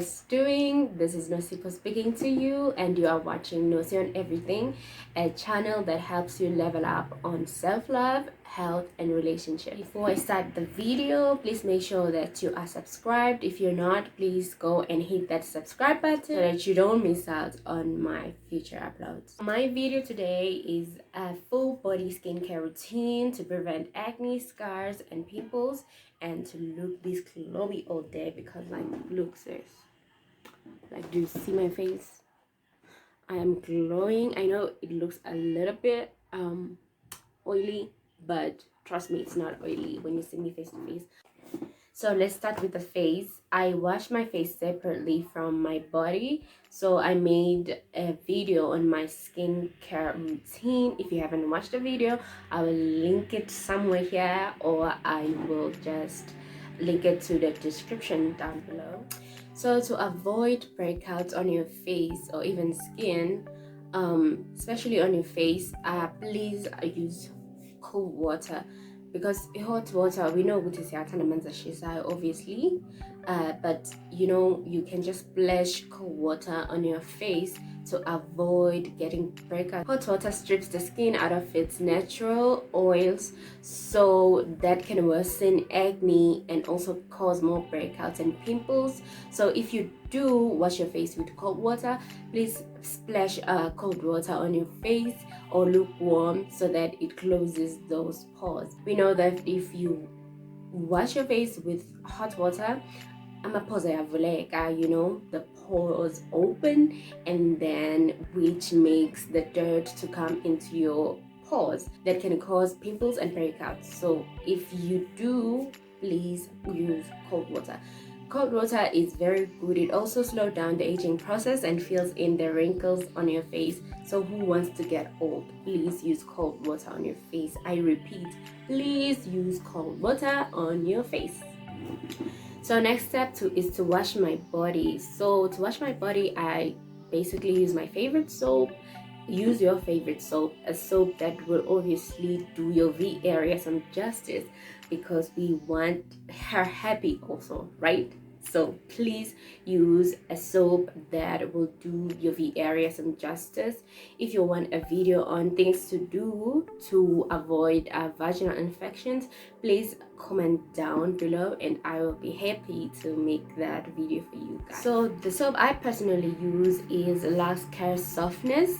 guys doing? This is Nosiko speaking to you, and you are watching Nosi on Everything, a channel that helps you level up on self-love, health, and relationship. Before I start the video, please make sure that you are subscribed. If you're not, please go and hit that subscribe button so that you don't miss out on my future uploads. My video today is a full body skincare routine to prevent acne, scars, and pimples, and to look this glowy all day. Because like, look sis, like, do you see my face? I am glowing. I know it looks a little bit oily, but trust me, it's not oily when you see me face to face. So let's start with the face. I wash my face separately from my body, so I made a video on my skincare routine. If you haven't watched the video, I will link it somewhere here, or I will just link it to the description down below. So to avoid breakouts on your face or even skin, especially on your face, please use cold water, because hot water, we know what is obviously, but you know, you can just splash cold water on your face to avoid getting breakouts. Hot water strips the skin out of its natural oils, so that can worsen acne and also cause more breakouts and pimples. So if you do wash your face with cold water, please splash cold water on your face, or lukewarm, so that it closes those pores. We know that if you wash your face with hot water, you know, the pores open, and then which makes the dirt to come into your pores that can cause pimples and breakouts. So if you do, please use cold water. Cold water is very good. It also slows down the aging process and fills in the wrinkles on your face. So who wants to get old? Please use cold water on your face. I repeat, please use cold water on your face. So next step is to wash my body. So to wash my body, I basically use my favorite soap. Use your favorite soap, a soap that will obviously do your V area some justice, because we want her happy also, right? So please use a soap that will do your V area some justice. If you want a video on things to do to avoid vaginal infections, please comment down below and I will be happy to make that video for you guys. So the soap I personally use is Luxe Care Softness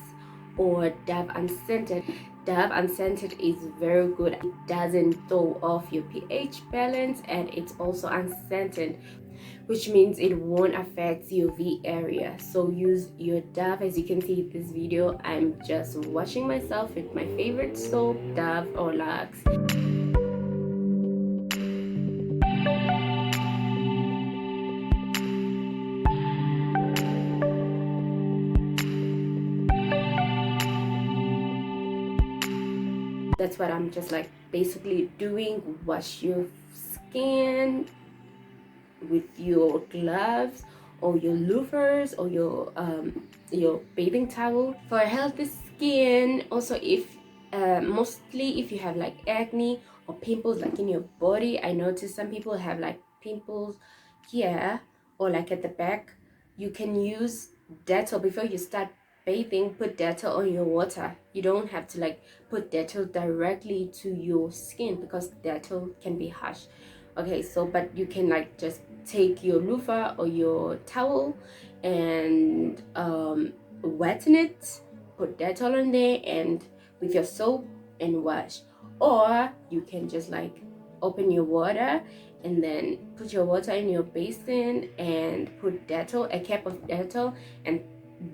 or Dove Unscented. Dove Unscented is very good. It doesn't throw off your pH balance, and it's also unscented, which means it won't affect your V area. So use your Dove. As you can see in this video, I'm just washing myself with my favorite soap, Dove or Luxe. That's what I'm just like basically doing. Wash your skin with your gloves or your loofers or your bathing towel for a healthy skin. Also, if mostly if you have like acne or pimples like in your body, I noticed some people have like pimples here or like at the back, you can use Dettol before you start bathing. Put Dettol on your water. You don't have to like put Dettol directly to your skin, because Dettol can be harsh. Okay, so but you can like just take your loofah or your towel and wetten it, put Dettol on there, and with your soap and wash. Or you can just like open your water and then put your water in your basin and put Dettol, a cap of Dettol, and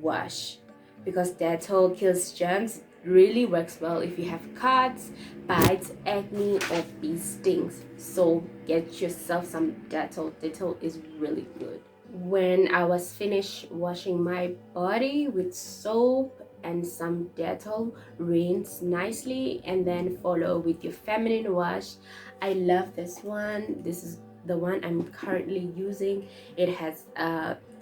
wash, because Dettol kills germs. Really works well if you have cuts, bites, acne, or bee stings. So get yourself some Dettol. Dettol is really good. When I was finished washing my body with soap and some Dettol, rinse nicely and then follow with your feminine wash. I love this one. This is the one I'm currently using. It has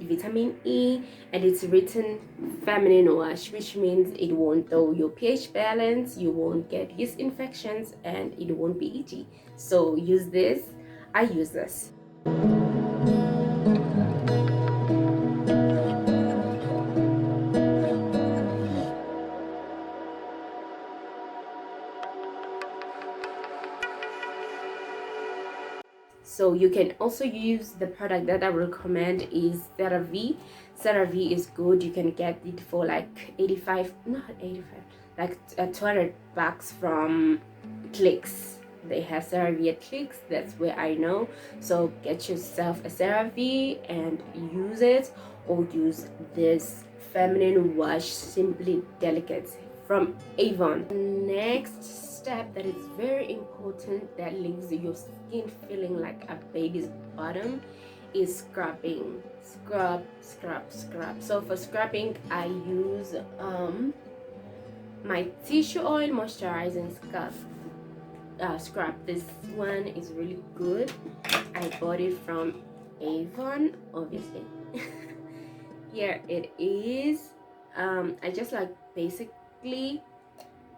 vitamin E and it's written feminine wash, which means it won't throw your pH balance, you won't get yeast infections, and it won't be itchy. So use this. I use this. So you can also use the product that I recommend is CERA V. CERA V is good. You can get it for like 85, not 85, like 200 bucks from Clicks. They have CERA V at Clicks. That's where I know. So get yourself a CERA V and use it, or use this feminine wash, Simply Delicate from Avon. Next step that is very important that leaves your skin feeling like a baby's bottom is scrubbing. Scrub. So for scrubbing, I use my tissue oil moisturizing scrub. This one is really good. I bought it from Avon, obviously. Here it is. I just like basically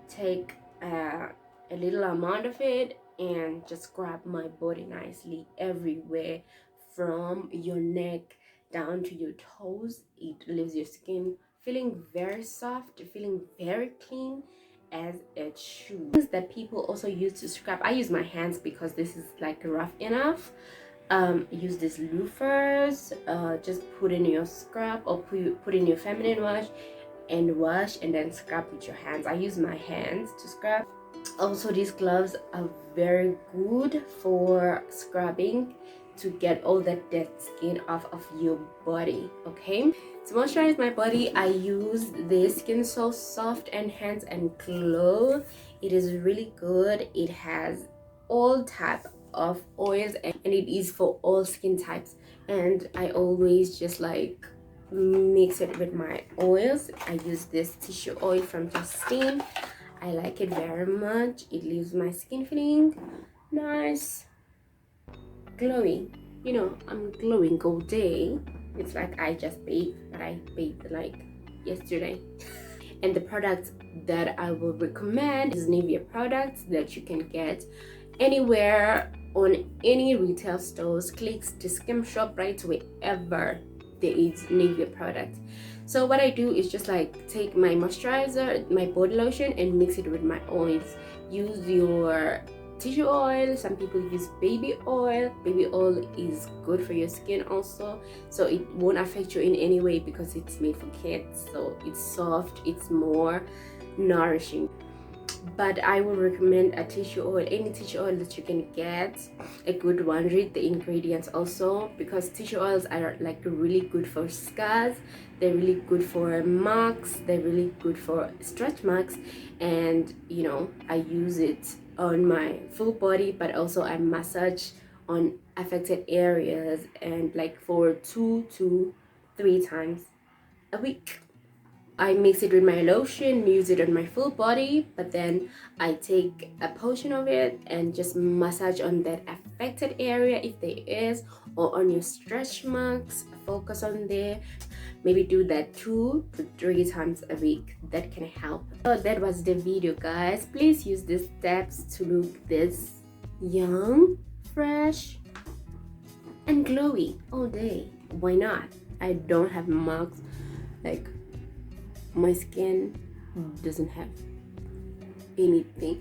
take a little amount of it and just scrub my body nicely everywhere, from your neck down to your toes. It leaves your skin feeling very soft, feeling very clean, as it should. Things that people also use to scrub, I use my hands because this is like rough enough. Use these loofers. Just put in your scrub, or put in your feminine wash and then scrub with your hands. I use my hands to scrub. Also, these gloves are very good for scrubbing to get all that dead skin off of your body. Okay, to moisturize my body, I use this Skin So Soft Enhance and Glow. It is really good. It has all type of oils and it is for all skin types, and I always just like mix it with my oils. I use this tissue oil from Justine. I like it very much. It leaves my skin feeling nice, glowy. You know, I'm glowing all day. It's like I just bathed, but I bathed like yesterday. And the products that I will recommend is NIVEA products that you can get anywhere, on any retail stores, Clicks, to Skim Shop, right, wherever there is NIVEA product. So what I do is just like take my moisturizer, my body lotion, and mix it with my oils. Use your tissue oil. Some people use baby oil. Baby oil is good for your skin also, so it won't affect you in any way because it's made for kids. So it's soft, it's more nourishing. But I would recommend a tissue oil, any tissue oil that you can get, a good one. Read the ingredients also, because tissue oils are like really good for scars, they're really good for marks, they're really good for stretch marks. And you know, I use it on my full body, but also I massage on affected areas, and like for 2 to 3 times a week. I mix it with my lotion, use it on my full body, but then I take a portion of it and just massage on that affected area if there is, or on your stretch marks, focus on there. Maybe do that 2 to 3 times a week. That can help. So that was the video, guys. Please use these steps to look this young, fresh, and glowy all day. Why not? I don't have marks, like my skin doesn't have anything.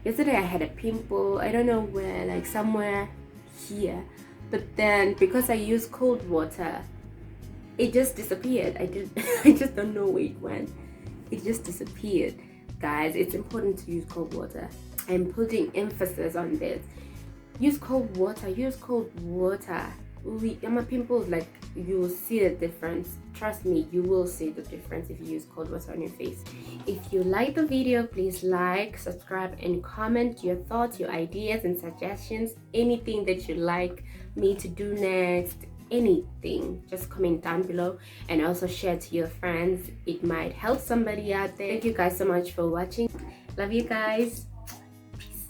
Yesterday I had a pimple, I don't know where, like somewhere here, but then because I used cold water, it just disappeared. I just don't know where it went. It just disappeared. Guys, it's important to use cold water. I'm putting emphasis on this. Use cold water. My pimples, like, you will see the difference. Trust me, you will see the difference if you use cold water on your face. If you like the video, please like, subscribe, and comment your thoughts, your ideas and suggestions. Anything that you like me to do next, anything, just comment down below, and also share to your friends. It might help somebody out there. Thank you guys so much for watching. Love you guys. Peace.